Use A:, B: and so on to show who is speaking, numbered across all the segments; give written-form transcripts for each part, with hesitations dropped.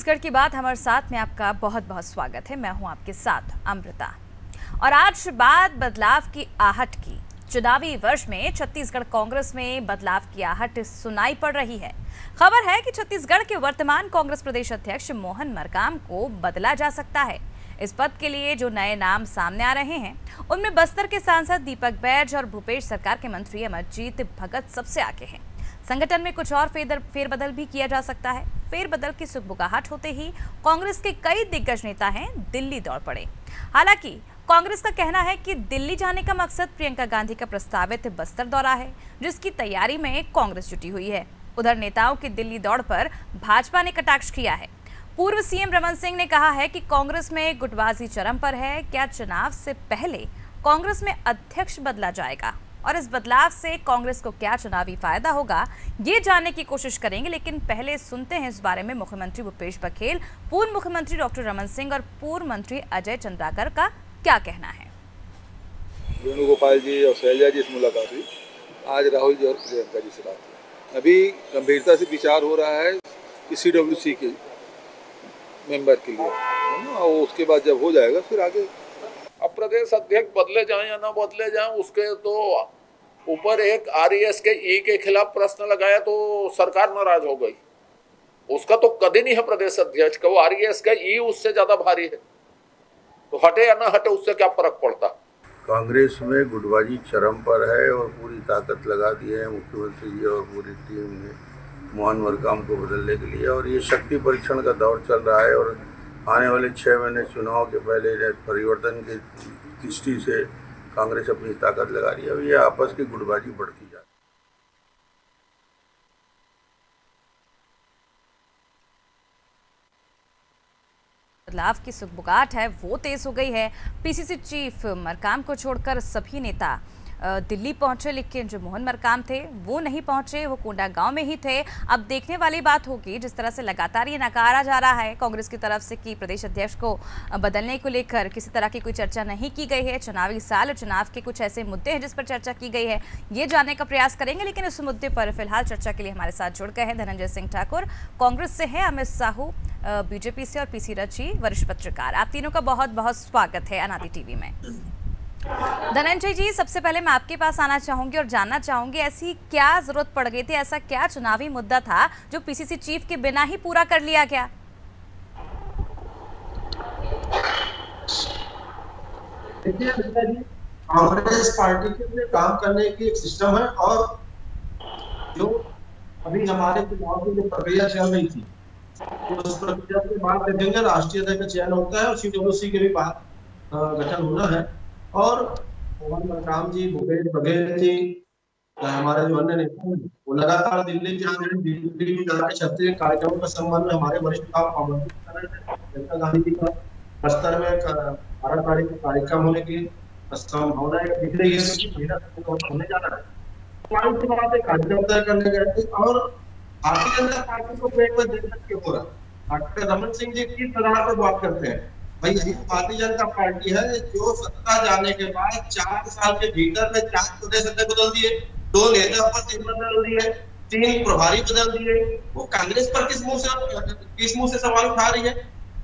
A: छत्तीसगढ़ की बात हमारे साथ में आपका बहुत बहुत स्वागत है। मैं हूं आपके साथ अमृता और आज बात बदलाव की आहट की। चुनावी वर्ष में छत्तीसगढ़ कांग्रेस में बदलाव की आहट सुनाई पड़ रही है। खबर है कि छत्तीसगढ़ के वर्तमान कांग्रेस प्रदेश अध्यक्ष मोहन मरकाम को बदला जा सकता है। इस पद के लिए जो नए नाम सामने आ रहे हैं उनमें बस्तर के सांसद दीपक बैज और भूपेश सरकार के मंत्री अमरजीत भगत सबसे आगे हैं। संगठन में कुछ और फेरबदल भी किया जा सकता है। फेरबदल की सुगबुगाहट होते ही कांग्रेस के कई दिग्गज नेता हैं दिल्ली दौड़ पड़े। हालांकि कांग्रेस का कहना है कि दिल्ली जाने का मकसद प्रियंका गांधी का प्रस्तावित बस्तर दौरा है, जिसकी तैयारी में कांग्रेस जुटी हुई है। उधर नेताओं की दिल्ली दौड़ पर भाजपा ने कटाक्ष किया है। पूर्व सीएम रमन सिंह ने कहा है कि कांग्रेस में गुटबाजी चरम पर है। क्या चुनाव से पहले कांग्रेस में अध्यक्ष बदला जाएगा और इस बदलाव से कांग्रेस को क्या चुनावी फायदा होगा, ये जानने की कोशिश करेंगे। लेकिन पहले सुनते हैं इस बारे में मुख्यमंत्री भूपेश बघेल, पूर्व मुख्यमंत्री डॉक्टर रमन सिंह और पूर्व मंत्री अजय चंद्राकर का क्या कहना है।
B: वेणुगोपाल जी और शैलजा जी से मुलाकात हुई। आज राहुल जी और प्रियंका जी से बात हुई। अभी गंभीरता से विचार हो रहा है कि CWC के मेंबर के लिए, है ना, और उसके बाद जब हो जाएगा फिर आगे।
C: अब प्रदेश अध्यक्ष बदले जाएं या ना बदले जाएं, उसके तो ऊपर एक RES के E के खिलाफ प्रश्न लगाया तो सरकार नाराज हो गई। उसका तो कभी नहीं है प्रदेश अध्यक्ष का, वो RES का E उससे ज्यादा भारी है, तो हटे या ना हटे उससे क्या फर्क पड़ता।
D: कांग्रेस में गुटबाजी चरम पर है और पूरी ताकत लगा दी है मुख्यमंत्री जी और पूरी टीम ने मोहन मरकाम को बदलने के लिए। और ये शक्ति परीक्षण का दौर चल रहा है और आने वाले 6 महीने चुनाव के पहले परिवर्तन की दृष्टि से कांग्रेस अपनी ताकत लगा रही है। अब ये आपस की गुटबाजी बढ़ती जा रही है।
A: बदलाव की सुगबुगाहट है वो तेज हो गई है। PCC चीफ मरकाम को छोड़कर सभी नेता दिल्ली पहुंचे, लेकिन जो मोहन मरकाम थे वो नहीं पहुंचे, वो कोंडागांव में ही थे। अब देखने वाली बात होगी, जिस तरह से लगातार ये नकारा जा रहा है कांग्रेस की तरफ से कि प्रदेश अध्यक्ष को बदलने को लेकर किसी तरह की कोई चर्चा नहीं की गई है। चुनावी साल, चुनाव के कुछ ऐसे मुद्दे हैं जिस पर चर्चा की गई है, ये जानने का प्रयास करेंगे। लेकिन इस मुद्दे पर फिलहाल चर्चा के लिए हमारे साथ जुड़ गए हैं धनंजय सिंह ठाकुर कांग्रेस से हैं, अमित साहू BJP से और PC रची वरिष्ठ पत्रकार। आप तीनों का बहुत बहुत स्वागत है अनादि टीवी में। धनंजय जी, सबसे पहले मैं आपके पास आना चाहूंगी और जानना चाहूंगी ऐसी क्या जरूरत पड़ गई थी, ऐसा क्या चुनावी मुद्दा था जो PCC चीफ के बिना ही पूरा कर लिया गया?
E: देखिए कांग्रेस पार्टी के लिए काम करने की एक सिस्टम है और जो अभी हमारे चुनाव की जो प्रक्रिया चल रही थी उस प्रक्रिया के बाद देखेंगे राष्ट्रीय अध्यक्ष का चयन होता है और CWC के भी बाद गठन होना है। और मोहन मरकाम जी, भूपेश बघेल जी, हमारे जो अन्य नेता हैं वो लगातार दिल्ली जा रहे हैं। दिल्ली में जाकर क्षत्रिय कार्यक्रमों के संबंध में हमारे वरिष्ठ नेता आमंत्रित कर रहे हैं। प्रियंका गांधी जी का बस्तर में 12 तारीख को कार्यक्रम होने की संभावना दिख रही है, होने जा रहा है। कार्यक्रम तय करने गए थे और भारतीय जनता पार्टी को पेट में देख के हो रहा है। डॉक्टर रमन सिंह जी किस आधार पर बात करते हैं? भाई यही भारतीय जनता पार्टी है जो सत्ता जाने के बाद 4 साल के भीतर में 4 प्रदेश अध्यक्ष बदल दिए, 2 नेता पद बदल दिए, 3 प्रभारी बदल दिए। वो कांग्रेस पर किस मुंह से सवाल उठा रही है?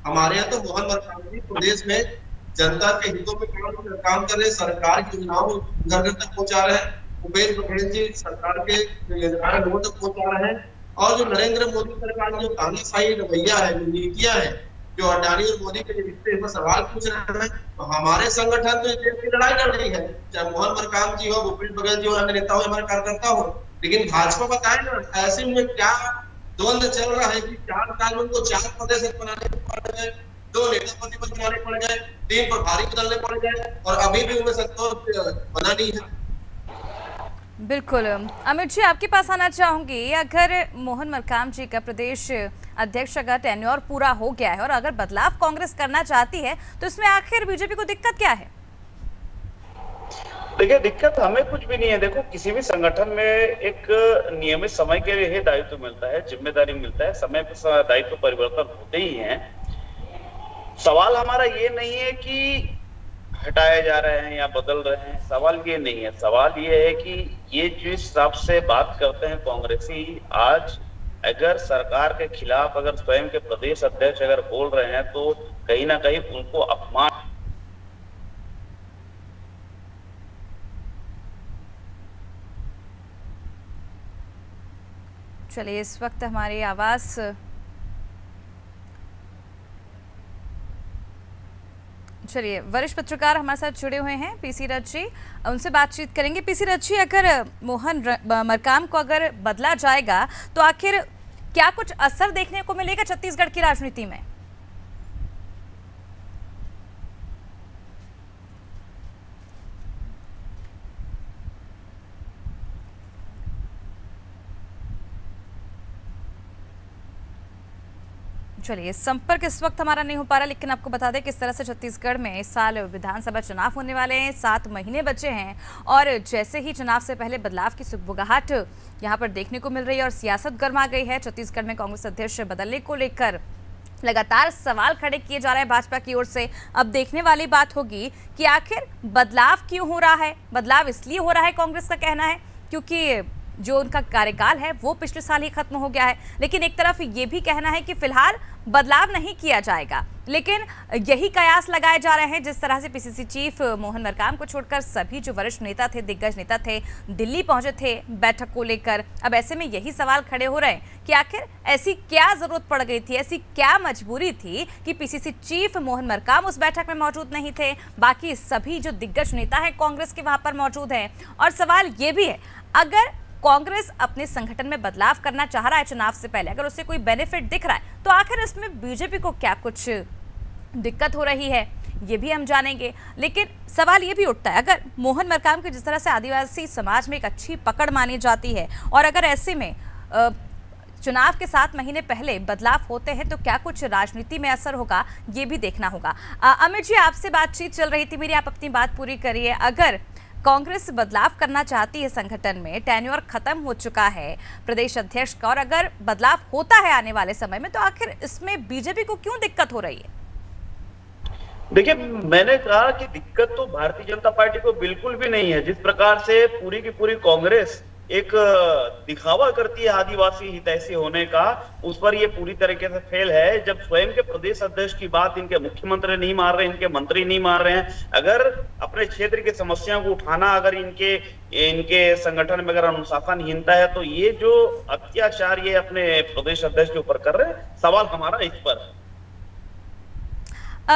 E: हमारे यहाँ तो मोहन मरकाम जी प्रदेश में जनता के हितों में काम कर रहे, सरकार की योजनाओं को घर घर तक पहुंचा रहे हैं। भूपेश बघेल जी सरकार के योजनाएं लोगों तक पहुंचा रहे हैं। और जो नरेंद्र मोदी सरकार की जो तानाशाही रवैया है, जो नीतियां हैं, जो अडानी और मोदी के रिश्ते पर सवाल पूछ रहे हैं, तो हमारे संगठन तो देश की लड़ाई लड़ रही है, चाहे मोहन मरकाम जी हो, भूपेश बघेल जी और अन्य नेता हो, हमारे कार्यकर्ता हो। लेकिन भाजपा बताए ना ऐसे में क्या द्वंद चल रहा है कि 4 साल में उनको 4 प्रदेश बनाने पड़ गए, 2 नेता प्रतिपक्ष बनाने पड़ गए, 3 प्रभारी बदलने पड़ गए और अभी भी उन्हें संतोष बना नहीं है।
A: बिल्कुल अमित जी, आपके पास आना चाहूंगी। अगर मोहन मरकाम जी का प्रदेश अध्यक्ष अगर टेन्योर पूरा हो गया है और अगर बदलाव कांग्रेस करना चाहती है तो इसमें आखिर बीजेपी को दिक्कत क्या है?
F: देखिए, दिक्कत हमें कुछ भी नहीं है। देखो, किसी भी संगठन में एक नियमित समय के लिए दायित्व मिलता है, जिम्मेदारी मिलता है, समय पर दायित्व परिवर्तन होते ही हैं। सवाल हमारा ये नहीं है कि हटाए जा रहे हैं या बदल रहे हैं, सवाल ये नहीं है। सवाल ये है कि ये जिस हिसाब से बात करते हैं कांग्रेसी, आज अगर सरकार के खिलाफ अगर स्वयं के प्रदेश अध्यक्ष अगर बोल रहे हैं तो कहीं ना कहीं उनको अपमान।
A: चलिए, इस वक्त हमारी आवाज चलिए वरिष्ठ पत्रकार हमारे साथ जुड़े हुए हैं पीसी रथ जी, उनसे बातचीत करेंगे। पीसी रथ जी, अगर मोहन मरकाम को अगर बदला जाएगा तो आखिर क्या कुछ असर देखने को मिलेगा छत्तीसगढ़ की राजनीति में? चलिए, संपर्क इस वक्त हमारा नहीं हो पा रहा, लेकिन आपको बता दें किस तरह से छत्तीसगढ़ में इस साल विधानसभा चुनाव होने वाले हैं। 7 महीने बचे हैं और जैसे ही चुनाव से पहले बदलाव की सुगबुगाहट यहां पर देखने को मिल रही है और सियासत गर्मा गई है। छत्तीसगढ़ में कांग्रेस अध्यक्ष बदलने को लेकर लगातार सवाल खड़े किए जा रहे हैं भाजपा की ओर से। अब देखने वाली बात होगी कि आखिर बदलाव क्यों हो रहा है। बदलाव इसलिए हो रहा है, कांग्रेस का कहना है, क्योंकि जो उनका कार्यकाल है वो पिछले साल ही खत्म हो गया है। लेकिन एक तरफ ये भी कहना है कि फिलहाल बदलाव नहीं किया जाएगा, लेकिन यही कयास लगाए जा रहे हैं। जिस तरह से पीसीसी चीफ मोहन मरकाम को छोड़कर सभी जो वरिष्ठ नेता थे, दिग्गज नेता थे, दिल्ली पहुंचे थे बैठक को लेकर। अब ऐसे में यही सवाल खड़े हो रहे हैं कि आखिर ऐसी क्या जरूरत पड़ गई थी, ऐसी क्या मजबूरी थी कि पीसीसी चीफ मोहन मरकाम उस बैठक में मौजूद नहीं थे, बाकी सभी जो दिग्गज नेता हैं कांग्रेस के वहां पर मौजूद हैं। और सवाल ये भी है, अगर कांग्रेस अपने संगठन में बदलाव करना चाह रहा है चुनाव से पहले, अगर उससे कोई बेनिफिट दिख रहा है, तो आखिर इसमें बीजेपी को क्या कुछ दिक्कत हो रही है, ये भी हम जानेंगे। लेकिन सवाल ये भी उठता है, अगर मोहन मरकाम की जिस तरह से आदिवासी समाज में एक अच्छी पकड़ मानी जाती है और अगर ऐसे में चुनाव के 7 महीने पहले बदलाव होते हैं तो क्या कुछ राजनीति में असर होगा, ये भी देखना होगा। अमित जी, आपसे बातचीत चल रही थी मेरी, आप अपनी बात पूरी करिए। अगर कांग्रेस बदलाव करना चाहती है संगठन में, टेन्योर खत्म हो चुका है प्रदेश अध्यक्ष का, और अगर बदलाव होता है आने वाले समय में, तो आखिर इसमें बीजेपी को क्यों दिक्कत हो रही है?
F: देखिए, मैंने कहा कि दिक्कत तो भारतीय जनता पार्टी को बिल्कुल भी नहीं है। जिस प्रकार से पूरी की पूरी कांग्रेस एक दिखावा करती है आदिवासी हितैषी होने का, उस पर ये पूरी तरीके से फेल है। जब स्वयं के प्रदेश अध्यक्ष की बात इनके मुख्यमंत्री नहीं मान रहे, इनके मंत्री नहीं मान रहे हैं, अगर अपने क्षेत्र की समस्याओं को उठाना अगर इनके संगठन में अगर अनुशासनहीनता है, तो ये जो अत्याचार ये अपने प्रदेश अध्यक्ष के ऊपर कर रहे हैं, सवाल हमारा इस पर।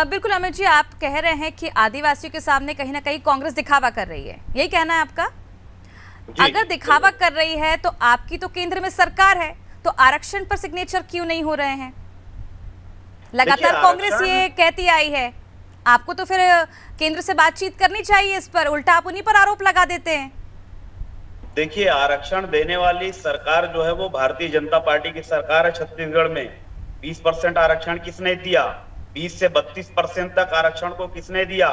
A: बिल्कुल अमित जी, आप कह रहे हैं कि आदिवासियों के सामने कहीं ना कहीं कांग्रेस दिखावा कर रही है, यही कहना है आपका? अगर दिखावा कर रही है तो आपकी तो केंद्र में सरकार है, तो आरक्षण पर सिग्नेचर क्यों नहीं हो रहे हैं? लगातार कांग्रेस ये कहती आई है, आपको तो फिर केंद्र से बातचीत करनी चाहिए इस पर, उल्टा आप उन्हीं पर आरोप लगा देते हैं।
F: देखिए, आरक्षण देने वाली सरकार जो है वो भारतीय जनता पार्टी की सरकार है। छत्तीसगढ़ में 20% आरक्षण किसने दिया? 20 से 32% तक आरक्षण को किसने दिया?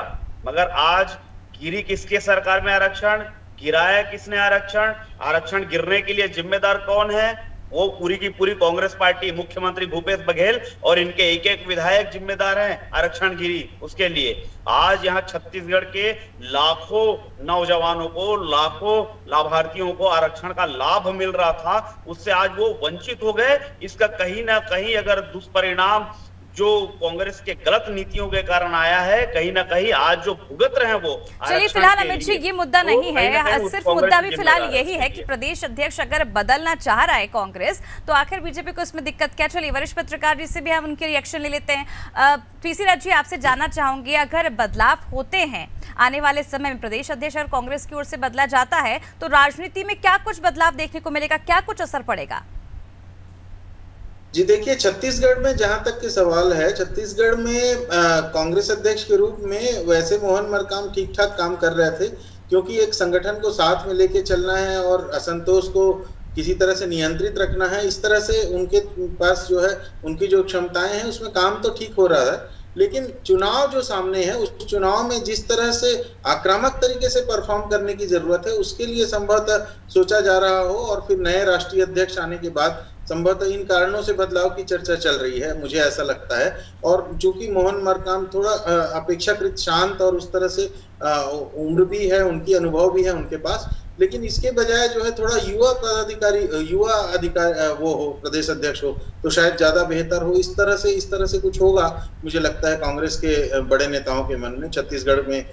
F: मगर आज गिरी किसके सरकार में आरक्षण? गिराया किसने आरक्षण? आरक्षण गिरने के लिए जिम्मेदार कौन है? वो पूरी की पूरी कांग्रेस पार्टी, मुख्यमंत्री भूपेश बघेल और इनके एक एक विधायक जिम्मेदार हैं आरक्षण गिरी उसके लिए। आज यहाँ छत्तीसगढ़ के लाखों नौजवानों को, लाखों लाभार्थियों को आरक्षण का लाभ मिल रहा था, उससे आज वो वंचित हो गए। इसका कहीं ना कहीं अगर दुष्परिणाम जो कांग्रेस के गलत नीतियों के कारण आया है, कहीं ना कहीं आज जो भुगत रहे हैं वो।
A: चलिए, फिलहाल अमित जी ये मुद्दा नहीं है, सिर्फ मुद्दा भी फिलहाल यही है कि प्रदेश अध्यक्ष अगर बदलना चाह रहा है कांग्रेस, तो आखिर बीजेपी को इसमें दिक्कत क्या? चलिए, वरिष्ठ पत्रकार जी से भी हम उनके रिएक्शन ले लेते हैं। पीसी रथ जी, आपसे जानना चाहूंगी, अगर बदलाव होते हैं आने वाले समय में, प्रदेश अध्यक्ष और कांग्रेस की ओर से बदला जाता है, तो राजनीति में क्या कुछ बदलाव देखने को मिलेगा, क्या कुछ असर पड़ेगा?
G: जी देखिए, छत्तीसगढ़ में जहां तक के सवाल है, छत्तीसगढ़ में कांग्रेस अध्यक्ष के रूप में वैसे मोहन मरकाम ठीक ठाक काम कर रहे थे, क्योंकि एक संगठन को साथ में लेके चलना है और असंतोष को किसी तरह से नियंत्रित रखना है, इस तरह से उनके पास जो है उनकी जो क्षमताएं हैं उसमें काम तो ठीक हो रहा है। लेकिन चुनाव जो सामने है, उस चुनाव में जिस तरह से आक्रामक तरीके से परफॉर्म करने की जरूरत है, उसके लिए संभवतः सोचा जा रहा हो और फिर नए राष्ट्रीय अध्यक्ष आने के बाद संभवतः इन कारणों से बदलाव की चर्चा चल रही है, मुझे ऐसा लगता है। और चूंकि मोहन मरकाम थोड़ा अपेक्षाकृत शांत और उस तरह से उम्र भी है, उनकी अनुभव भी है उनके पास, लेकिन इसके बजाय जो है थोड़ा युवा अधिकारी वो हो, प्रदेश अध्यक्ष हो, तो शायद ज्यादा बेहतर हो। इस तरह से कुछ होगा मुझे लगता है कांग्रेस के बड़े नेताओं के मन में छत्तीसगढ़ में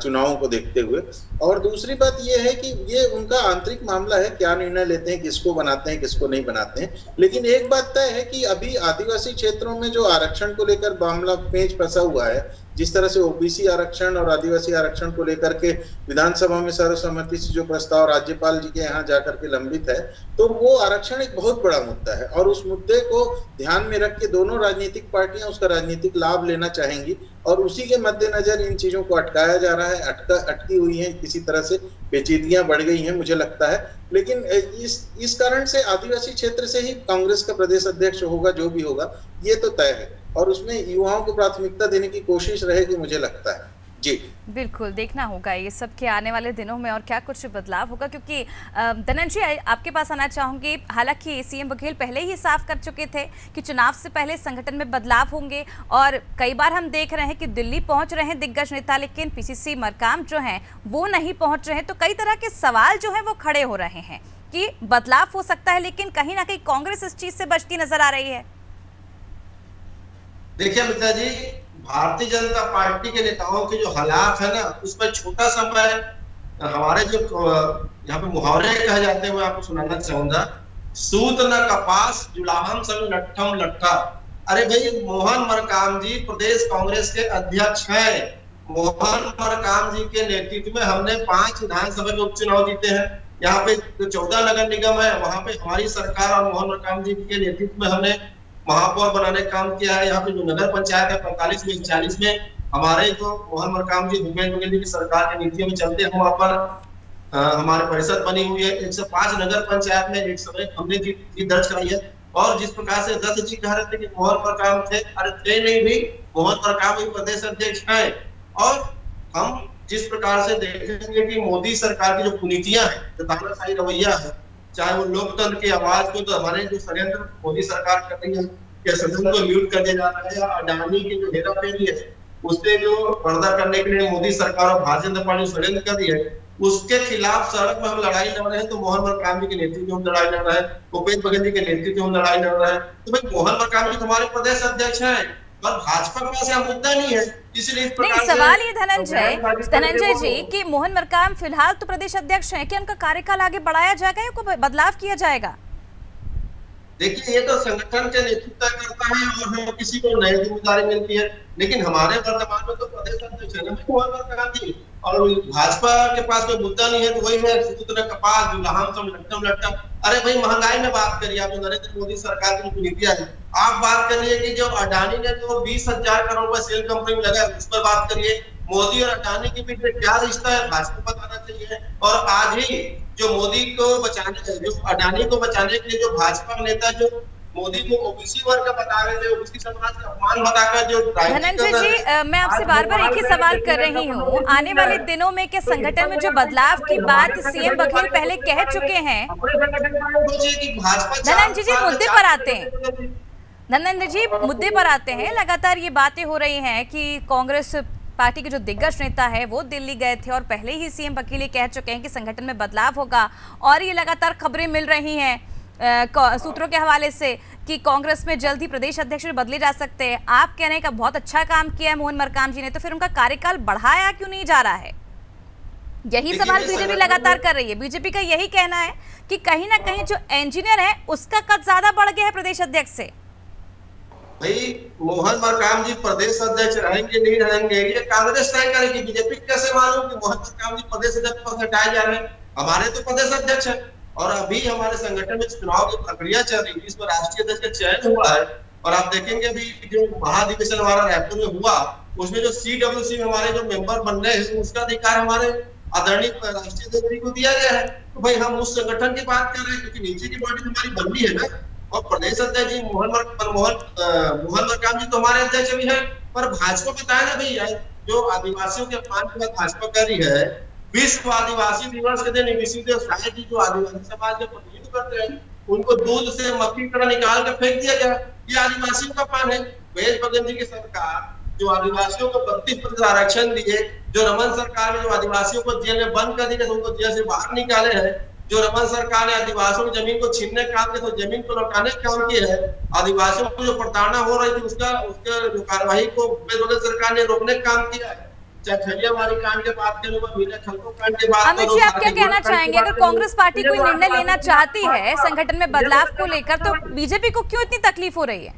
G: चुनावों को देखते हुए। और दूसरी बात ये है कि ये उनका आंतरिक मामला है, क्या निर्णय लेते हैं, किसको बनाते हैं, किसको नहीं बनाते हैं। लेकिन एक बात तय है कि अभी आदिवासी क्षेत्रों में जो आरक्षण को लेकर मामला पेच फंसा हुआ है, जिस तरह से ओबीसी आरक्षण और आदिवासी आरक्षण को लेकर के विधानसभा में सर्वसम्मति से जो प्रस्ताव राज्यपाल जी के यहाँ जाकर के लंबित है, तो वो आरक्षण एक बहुत बड़ा मुद्दा है और उस मुद्दे को ध्यान में रख के दोनों राजनीतिक पार्टियां उसका राजनीतिक लाभ लेना चाहेंगी और उसी के मद्देनजर इन चीजों को अटकाया जा रहा है, अटकी हुई है, किसी तरह से पेचीदगियां बढ़ गई हैं मुझे लगता है। लेकिन इस कारण से आदिवासी क्षेत्र से ही कांग्रेस का प्रदेश अध्यक्ष होगा, जो भी होगा, ये तो तय है और उसमें युवाओं को प्राथमिकता देने की कोशिश रहेगी मुझे लगता है। जी
A: बिल्कुल, देखना होगा ये सब के आने वाले दिनों में और क्या कुछ बदलाव होगा, क्योंकि धनंजय जी आपके पास आना चाहूंगी। हालांकि सीएम बघेल पहले ही साफ कर चुके थे कि चुनाव से पहले संगठन में बदलाव होंगे और कई बार हम देख रहे हैं कि दिल्ली पहुंच रहे हैं दिग्गज नेता, लेकिन पीसीसी मरकाम जो हैं वो नहीं पहुंच रहे हैं। तो कई तरह के सवाल जो है वो खड़े हो रहे हैं कि बदलाव हो सकता है, लेकिन कहीं ना कहीं कांग्रेस इस चीज से बचती नजर आ रही है।
E: देखिए अमिता जी, भारतीय जनता पार्टी के नेताओं के जो हालात है ना, उसमें छोटा सा मैं हमारे जो यहाँ पे मुहावरे कहे जाते हैं वो आपको सुनाना चाहूंगा। सूत न कपास जुलाहम सब लट्ठम लट्ठा। अरे भाई, मोहन मरकाम जी प्रदेश कांग्रेस के अध्यक्ष हैं। मोहन मरकाम जी के नेतृत्व में हमने 5 विधानसभा के उपचुनाव जीते हैं। यहाँ पे 14 नगर निगम है, वहां पे हमारी सरकार और मोहन मरकाम जी के नेतृत्व में हमने महापौर बनाने का काम किया है। यहाँ पे जो नगर पंचायत है 45 में 40 में हमारे जो मोहन मरकाम जी भूपेन्द्र बघेल जी की सरकार की नीतियों में चलते हैं, वहाँ पर हमारी परिषद बनी हुई है। 105 नगर पंचायत में एक समय हमने जीत दर्ज कराई है। और जिस प्रकार से दत्त जी कह रहे थे कि मोहन मरकाम थे, अरे थे नहीं भी, मोहन मरकाम भी प्रदेश अध्यक्ष है। और हम जिस प्रकार से देखेंगे कि मोदी सरकार की जो कुनीतियां है, जो तानाशाही रवैया है, चाहे वो लोकतंत्र की आवाज को, तो हमारे जो षड्यंत्र मोदी सरकार कर रही है कि सदन को म्यूट कर दिया जा रहा है, या अडानी की जो हेराफेरी है उससे जो पर्दा करने के लिए मोदी सरकार और भारतीय जनता पार्टी षड्यंत्र कर रही है, उसके खिलाफ सड़क में हम लड़ाई लड़ रहे हैं। तो मोहन मरकाम जी के नेतृत्व में लड़ाई लड़ रहा है, भूपेन्द्र बघेल जी के नेतृत्व में लड़ाई लड़ रहा है। तो भाई मोहन मरकाम जी हमारे प्रदेश अध्यक्ष है और भाजपा के पास यह मुद्दा नहीं है, इसलिए
A: नहीं। सवाल ये धनंजय जी कि मोहन मरकाम फिलहाल तो प्रदेश अध्यक्ष हैं, कि उनका कार्यकाल आगे बढ़ाया जाएगा या कोई बदलाव किया जाएगा?
E: देखिए, ये तो संगठन के नेतृत्व करता है और हमें किसी को नई जिम्मेदारी मिलती है, लेकिन हमारे वर्तमान में तो प्रदेश अध्यक्ष है मोहन मरकाम जी, और भाजपा के पास कोई मुद्दा नहीं है। तो वही है कपास लट्टम लट्टम। अरे भाई, महंगाई में बात करिए आप, नरेंद्र मोदी सरकार की नीतियां है। आप बात करिए कि जो अडानी ने जो 20,000 करोड़ रुपए सेल कंपनी में लगा, उस पर बात करिए। मोदी और अडानी के बीच में क्या रिश्ता है, भाजपा को बताना चाहिए। और आज ही जो मोदी को बचाने, जो अडानी को बचाने के लिए जो भाजपा नेता जो मोदी को ओबीसी वर्ग का बता रहे थे, ओबीसी समाज का अपमान बताकर जो
A: धनंजय जी, मैं आपसे बार बार एक ही सवाल कर रही हूँ, आने वाले दिनों में क्या संगठन में जो बदलाव की बात सीएम बघेल पहले कह चुके हैं? धनंजय जी मुद्दे पर आते हैं, धनंजय जी मुद्दे पर आते हैं। लगातार ये बातें हो रही हैं कि कांग्रेस पार्टी के जो दिग्गज नेता है वो दिल्ली गए थे और पहले ही सीएम बघेल कह चुके हैं कि संगठन में बदलाव होगा। और ये लगातार खबरें मिल रही हैं सूत्रों के हवाले से कि कांग्रेस में जल्द ही प्रदेश अध्यक्ष बदले जा सकते हैं। आप कह रहे हैं कि बहुत अच्छा काम किया है मोहन मरकाम जी ने, तो फिर उनका कार्यकाल बढ़ाया क्यों नहीं जा रहा है? यही सवाल बीजेपी लगातार कर रही है। बीजेपी का यही कहना है कि कहीं ना कहीं जो इंजीनियर है उसका कद ज्यादा बढ़ गया है प्रदेश अध्यक्ष से।
E: भाई, मोहन मरकाम जी प्रदेश अध्यक्ष रहेंगे नहीं रहेंगे ये कांग्रेस तय करेगी। बीजेपी कैसे मालूम कि मोहन मरकाम जी प्रदेश अध्यक्ष पर हटाए जा रहे हैं? हमारे तो प्रदेश अध्यक्ष है और अभी हमारे संगठन में चुनाव की प्रक्रिया चल रही है, इसमें राष्ट्रीय अध्यक्ष का चयन हुआ है। और आप देखेंगे अभी जो महाधिवेशन हमारा रायपुर में हुआ, उसमें जो CWC में हमारे जो मेंबर बन रहे हैं उसका अधिकार हमारे आदरणीय राष्ट्रीय अध्यक्ष को दिया गया है। तो भाई हम उस संगठन की बात कर रहे हैं, क्योंकि नीचे की पार्टी हमारी बननी है ना। और प्रदेश अध्यक्ष जी मोहन मरकाम जी तो हमारे अध्यक्ष भी है, पर भाजपा बताए ना भैया, जो आदिवासियों के अपमान की बात भाजपा कर रही है, विश्व आदिवासी दिवस के दिन शायद जो आदिवासी समाज के प्रतिनिधित्व करते हैं उनको दूध से मक्खी तरह निकाल कर फेंक दिया गया। ये आदिवासियों का अपमान है। भूपेन्द्र बघेल जी की सरकार जो आदिवासियों को 32% आरक्षण दिए, जो रमन सरकार ने जो आदिवासियों को जेल में बंद कर दिया, तो उनको जेल से बाहर निकाले हैं, जो रमन सरकार ने आदिवासियों की जमीन को छीनने का काम किया, तो जमीन को लौटाने का काम किया है। आदिवासियों को जो प्रताड़ना हो रही थी उसका जो कार्यवाही को सरकार ने रोकने का काम किया है। खलियावाड़ी कांड के बात करें, खलको कांड के बात
A: अमित जी, आप क्या कहना चाहेंगे? अगर कांग्रेस पार्टी कोई निर्णय लेना चाहती है संगठन में बदलाव को लेकर, तो बीजेपी को क्यों इतनी तकलीफ हो रही है?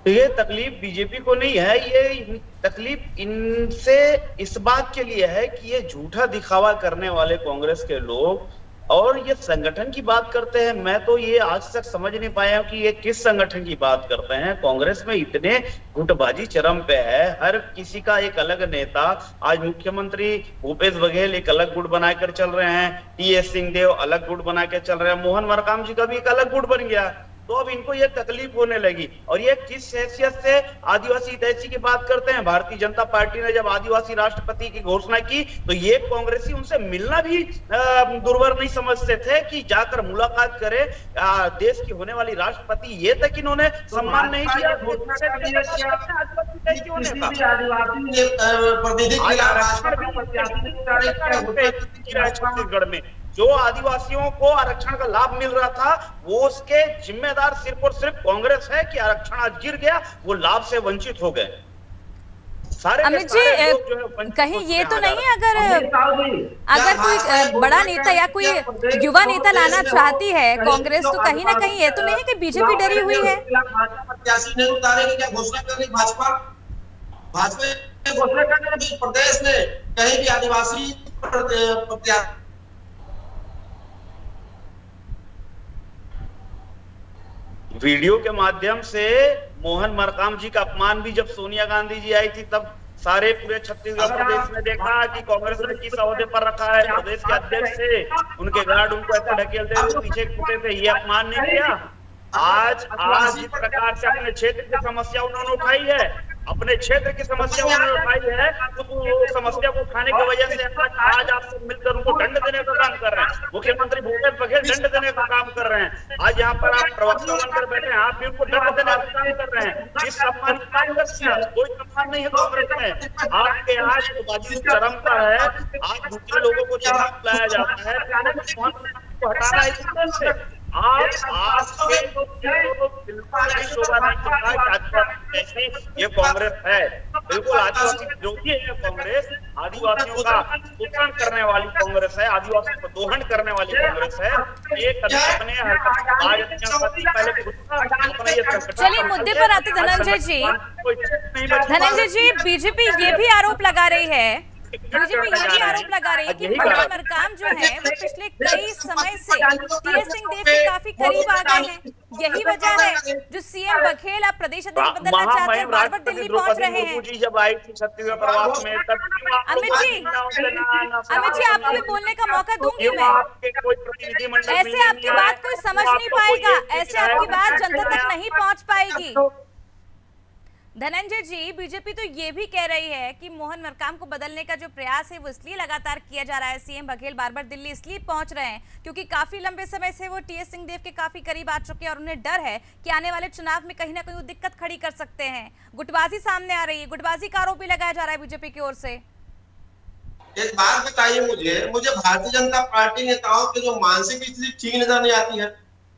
F: ये तकलीफ बीजेपी को नहीं है, ये तकलीफ इनसे इस बात के लिए है कि ये झूठा दिखावा करने वाले कांग्रेस के लोग और ये संगठन की बात करते हैं। मैं तो ये आज तक समझ नहीं पाया कि ये किस संगठन की बात करते हैं। कांग्रेस में इतने गुटबाजी चरम पे है, हर किसी का एक अलग नेता। आज मुख्यमंत्री भूपेश बघेल एक अलग गुट बनाकर चल रहे हैं, टीएस सिंहदेव अलग गुट बना के चल रहे हैं, मोहन मरकाम जी का भी एक अलग गुट बन गया। तो अब इनको ये तकलीफ होने लगी। और ये किस हैसियत से आदिवासी हितैषी की बात करते हैं? भारतीय जनता पार्टी ने जब आदिवासी राष्ट्रपति की घोषणा की तो ये कांग्रेसी उनसे मिलना भी दुर्वर नहीं समझते थे कि जाकर मुलाकात करे देश की होने वाली राष्ट्रपति। ये तक इन्होंने सम्मान नहीं किया छत्तीसगढ़ में। जो आदिवासियों को आरक्षण का लाभ मिल रहा था वो उसके जिम्मेदार सिर्फ और सिर्फ कांग्रेस है कि आरक्षण आज गिर गया, वो लाभ से वंचित हो गए।
A: अमित जी, कहीं ये तो नहीं अगर कोई बड़ा नेता या कोई युवा नेता लाना चाहती है कांग्रेस, तो कहीं ना कहीं ये तो नहीं है कि बीजेपी डरी हुई है?
E: प्रत्याशी नहीं उतारेगी क्या घोषणा कर रही भाजपा ने घोषणा कर दी प्रदेश में कहीं भी आदिवासी प्रत्याशी।
F: वीडियो के माध्यम से मोहन मरकाम जी का अपमान भी जब सोनिया गांधी जी आई थी तब सारे पूरे छत्तीसगढ़ प्रदेश में देखा कि कांग्रेस ने किस ओहदे पर रखा है। प्रदेश के अध्यक्ष से उनके गार्ड उनको ऐसे ढकेलते हुए पीछे कूदते थे, ये अपमान नहीं किया। आज जिस प्रकार से अपने क्षेत्र की समस्या उन्होंने उठाई है, अपने क्षेत्र की समस्या उन्होंने उठाई है, तो वो समस्या को उठाने की वजह से आज आप सब मिलकर उनको दंड देने का काम कर रहे हैं। मुख्यमंत्री भूपेश बघेल दंड देने का काम कर रहे हैं। आज यहाँ पर आप प्रवक्ता बनकर बैठे हैं, आप भी उनको दंड देने का काम कर रहे हैं। जिस सम्मान कोई सम्मान नहीं है कांग्रेस में। आपके आज बाजी चरम पर है, आज दूसरे लोगों को जवाब लाया जाता है को हटाना है। ये कांग्रेस है, बिल्कुल आदिवासी विरोधी है कांग्रेस। आदिवासियों का शोषण करने वाली कांग्रेस है, आदिवासियों को दोहन करने वाली कांग्रेस है। ये कभी अपने
A: चलिए मुद्दे पर आते धनंजय जी, बीजेपी ये भी आरोप लगा रही है कि मोहन मरकाम जो है वो पिछले कई समय से टीएस सिंहदेव के काफी करीब आ गए हैं। यही वजह है जो सीएम बघेल अब प्रदेश अध्यक्ष बदलना चाहते हैं, बार-बार दिल्ली पहुंच रहे हैं।
F: जब आई थी छत्तीसगढ़ प्रवास में तब
A: अमित जी आपको भी बोलने का मौका दूंगी मैं। ऐसे आपकी बात कोई समझ नहीं पाएगा, ऐसे आपकी बात जनता तक नहीं पहुंच पाएगी। धनंजय जी, बीजेपी तो ये भी कह रही है कि मोहन मरकाम को बदलने का जो प्रयास है वो इसलिए लगातार किया जा रहा है। सीएम बघेल बार बार दिल्ली इसलिए पहुंच रहे हैं क्योंकि काफी लंबे समय से वो टीएस सिंहदेव के काफी करीब आ चुके हैं और उन्हें डर है कि आने वाले चुनाव में कहीं ना कहीं वो दिक्कत खड़ी कर सकते हैं। गुटबाजी सामने आ रही है, गुटबाजी का आरोप भी लगाया जा रहा है बीजेपी की ओर से।
E: एक बात बताइए मुझे भारतीय जनता पार्टी नेताओं की जो मानसिक स्थिति ठीक नजर नहीं आती है।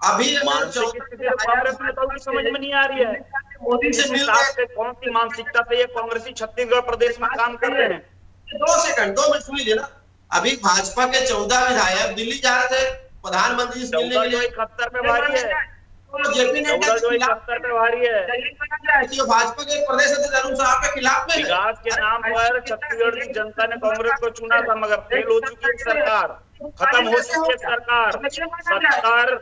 E: अभी
F: कांग्रेस नेताओं की समझ में नहीं आ रही है मोदी से मिलकर कौन सी मानसिकता से ये कांग्रेसी छत्तीसगढ़ प्रदेश में काम कर रहे हैं।
E: 2 मिनट सुन लीजिए ना। अभी भाजपा के 14 विधायक दिल्ली जा रहे थे प्रधानमंत्री से मिलने के लिए।
F: 71 पे भारी है,
E: जेपी नड्डा
F: 71 पे भारी है।
E: भाजपा के प्रदेश अध्यक्ष अरुण साहब के खिलाफ में
F: विकास के नाम पर छत्तीसगढ़ की जनता ने कांग्रेस को चुना था, मगर फेल हो चुकी है सरकार, खत्म हो चुकी है सरकार।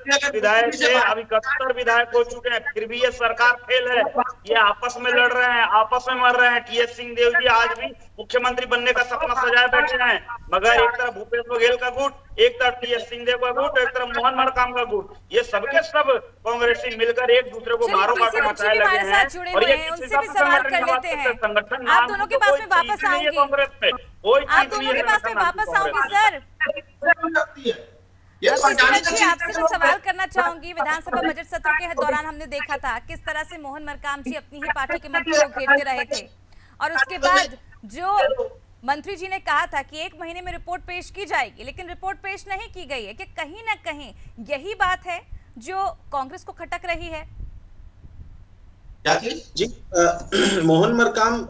F: 70 विधायक से अभी 71 विधायक हो चुके हैं, फिर भी ये सरकार फेल है। ये आपस में लड़ रहे हैं, आपस में मर रहे हैं। टीएस सिंहदेव जी आज भी मुख्यमंत्री बनने का सपना सजाए बैठे हैं, मगर एक तरफ भूपेश बघेल का गुट, एक तरफ टीएस सिंहदेव का गुट, एक तरफ मोहन मरकाम का गुट। ये सबके सब कांग्रेसी मिलकर एक दूसरे को मारो काटो मचाए लगे हैं। और ये
A: उनसे भी सवाल कर लेते हैं।
F: संगठन
A: आप दोनों के पास में वापस आऊंगी,
F: कांग्रेस पे कोई
A: आप दोनों के पास में वापस आऊंगी सर। आपसे मैं सवाल करना चाहूंगी, विधानसभा बजट सत्र के दौरान हमने देखा था किस तरह से मोहन मरकाम जी अपनी ही पार्टी के मंत्रियों को घेरते रहे थे, और उसके बाद जो मंत्री जी ने कहा था कि 1 महीने में रिपोर्ट पेश की जाएगी, लेकिन रिपोर्ट पेश नहीं की गई है। कि कहीं ना कहीं यही बात है जो कांग्रेस को खटक रही है।
G: जी, मोहन मरकाम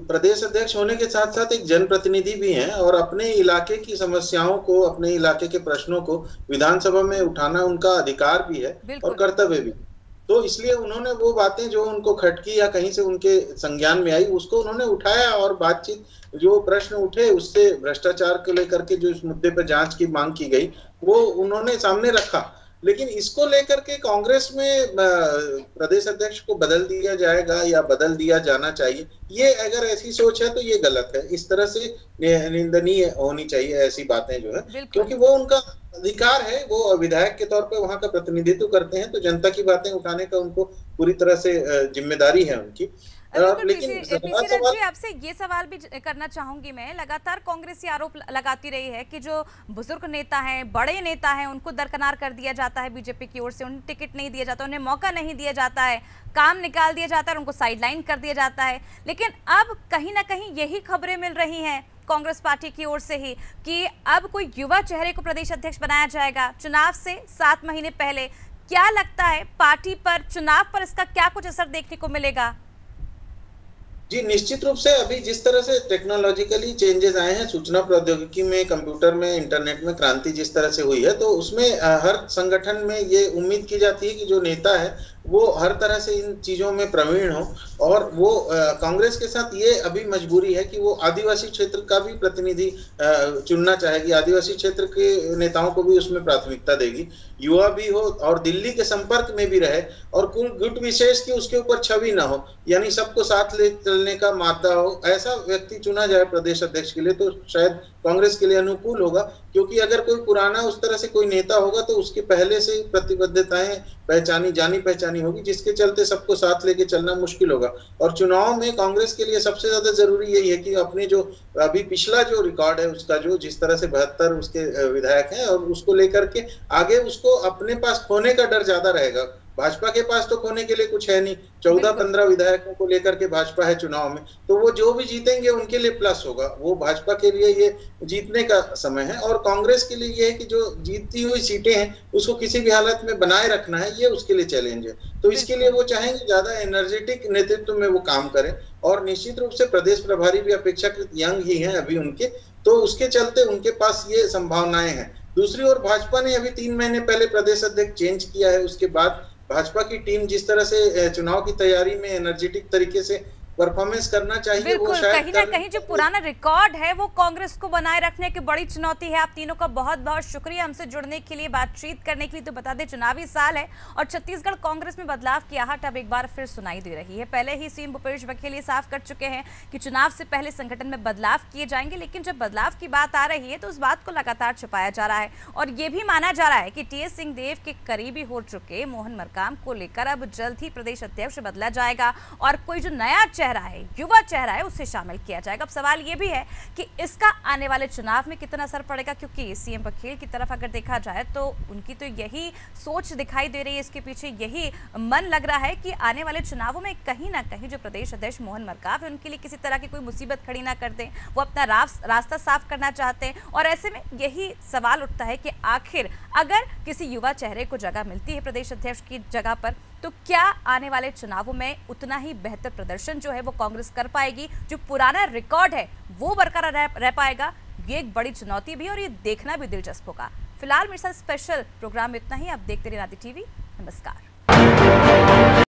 G: प्रदेश अध्यक्ष होने के साथ साथ एक जनप्रतिनिधि भी हैं और अपने इलाके की समस्याओं को, अपने इलाके के प्रश्नों को विधानसभा में उठाना उनका अधिकार भी है और कर्तव्य भी। तो इसलिए उन्होंने वो बातें जो उनको खटकी या कहीं से उनके संज्ञान में आई, उसको उन्होंने उठाया और बातचीत, जो प्रश्न उठे उससे भ्रष्टाचार को लेकर के जो इस मुद्दे पर जांच की मांग की गई वो उन्होंने सामने रखा। लेकिन इसको लेकर के कांग्रेस में प्रदेश अध्यक्ष को बदल दिया जाएगा या बदल दिया जाना चाहिए, ये अगर ऐसी सोच है तो ये गलत है। इस तरह से निंदनीय होनी चाहिए ऐसी बातें जो है, क्योंकि वो उनका अधिकार है, वो विधायक के तौर पे वहां का प्रतिनिधित्व करते हैं, तो जनता की बातें उठाने का उनको पूरी तरह से जिम्मेदारी है उनकी।
A: लेकिन जी आपसे ये सवाल भी करना चाहूंगी मैं, लगातार कांग्रेस ये आरोप लगाती रही है कि जो बुजुर्ग नेता हैं, बड़े नेता हैं, उनको दरकिनार कर दिया जाता है बीजेपी की ओर से, उन्हें टिकट नहीं दिया जाता, उन्हें मौका नहीं दिया जाता है, काम निकाल दिया जाता है, उनको साइडलाइन कर दिया जाता है। लेकिन अब कहीं ना कहीं यही खबरें मिल रही हैं कांग्रेस पार्टी की ओर से ही कि अब कोई युवा चेहरे को प्रदेश अध्यक्ष बनाया जाएगा चुनाव से 7 महीने पहले। क्या लगता है पार्टी पर, चुनाव पर इसका क्या कुछ असर देखने को मिलेगा?
G: जी, निश्चित रूप से अभी जिस तरह से टेक्नोलॉजिकली चेंजेस आए हैं, सूचना प्रौद्योगिकी में, कंप्यूटर में, इंटरनेट में क्रांति जिस तरह से हुई है, तो उसमें हर संगठन में ये उम्मीद की जाती है कि जो नेता है वो हर तरह से इन चीजों में प्रवीण हो। और वो कांग्रेस के साथ ये अभी मजबूरी है कि वो आदिवासी क्षेत्र का भी प्रतिनिधि चुनना चाहेगी, आदिवासी क्षेत्र के नेताओं को भी उसमें प्राथमिकता देगी, युवा भी हो और दिल्ली के संपर्क में भी रहे और कुल गुट विशेष की उसके ऊपर छवि ना हो, यानी सबको साथ ले चलने का मादा हो, ऐसा व्यक्ति चुना जाए प्रदेश अध्यक्ष के लिए, तो शायद कांग्रेस के लिए अनुकूल होगा। क्योंकि अगर कोई पुराना उस तरह से कोई नेता होगा तो उसके पहले से प्रतिबद्धताएं पहचानी जानी पहचानी होगी, जिसके चलते सबको साथ लेके चलना मुश्किल होगा। और चुनाव में कांग्रेस के लिए सबसे ज्यादा जरूरी यही है कि अपने जो अभी पिछला जो रिकॉर्ड है उसका, जो जिस तरह से 72 उसके विधायक हैं, और उसको लेकर के आगे उसको अपने पास खोने का डर ज्यादा रहेगा। भाजपा के पास तो खोने के लिए कुछ है नहीं, 14-15 विधायकों को लेकर के भाजपा है चुनाव में, तो वो जो भी जीतेंगे उनके लिए प्लस होगा। वो भाजपा के लिए ये जीतने का समय है, और कांग्रेस के लिए ये है कि जो जीतती हुई सीटें हैं उसको किसी भी हालत में बनाए रखना है, ये उसके लिए चैलेंज है। तो इसके लिए वो चाहेंगे ज्यादा एनर्जेटिक नेतृत्व में वो काम करें, और निश्चित रूप से प्रदेश प्रभारी भी अपेक्षाकृत यंग ही हैं अभी उनके, तो उसके चलते उनके पास ये संभावनाएं हैं। दूसरी ओर भाजपा ने अभी 3 महीने पहले प्रदेश अध्यक्ष चेंज किया है, उसके बाद भाजपा की टीम जिस तरह से चुनाव की तैयारी में एनर्जेटिक तरीके से परफॉर्मेंस करना चाहिए,
A: बिल्कुल,
G: वो शायद
A: कहीं ना कहीं जो पुराना रिकॉर्ड है वो कांग्रेस को बनाए रखने की बड़ी चुनौती है। आप तीनों का बहुत बहुत शुक्रिया हमसे जुड़ने के लिए, बातचीत करने के लिए। तो बता दें, चुनावी साल है और छत्तीसगढ़ कांग्रेस में बदलाव की आहट अब एक बार फिर सुनाई दे रही है। पहले ही सीएम भूपेश बघेल ये साफ कर चुके हैं कि चुनाव से पहले संगठन में बदलाव किए जाएंगे, लेकिन जब बदलाव की बात आ रही है तो उस बात को लगातार छुपाया जा रहा है। और ये भी माना जा रहा है कि टीएस सिंहदेव के करीबी हो चुके मोहन मरकाम को लेकर अब जल्द ही प्रदेश अध्यक्ष बदला जाएगा और कोई जो नया चेहरा है, युवा चेहरा है, उसे शामिल किया जाएगा। अब सवाल ये भी है कि इसका आने वाले चुनाव में कितना असर पड़ेगा, क्योंकि सीएम बघेल की तरफ अगर देखा जाए तो उनकी तो यही सोच दिखाई दे रही है, इसके पीछे यही मन लग रहा है कि आने वाले चुनावों में कहीं ना कहीं जो प्रदेश अध्यक्ष मोहन मरकाम है उनके लिए किसी तरह की कोई मुसीबत खड़ी ना कर दें। वो अपना रास्ता साफ करना चाहते हैं, और ऐसे में यही सवाल उठता है कि आखिर अगर किसी युवा चेहरे को जगह मिलती है प्रदेश अध्यक्ष की जगह पर, तो क्या आने वाले चुनावों में उतना ही बेहतर प्रदर्शन जो है वो कांग्रेस कर पाएगी, जो पुराना रिकॉर्ड है वो बरकरार रह पाएगा? ये एक बड़ी चुनौती भी और ये देखना भी दिलचस्प होगा। फिलहाल मेरे साथ स्पेशल प्रोग्राम में इतना ही। आप देखते रहिए आदि टीवी। नमस्कार।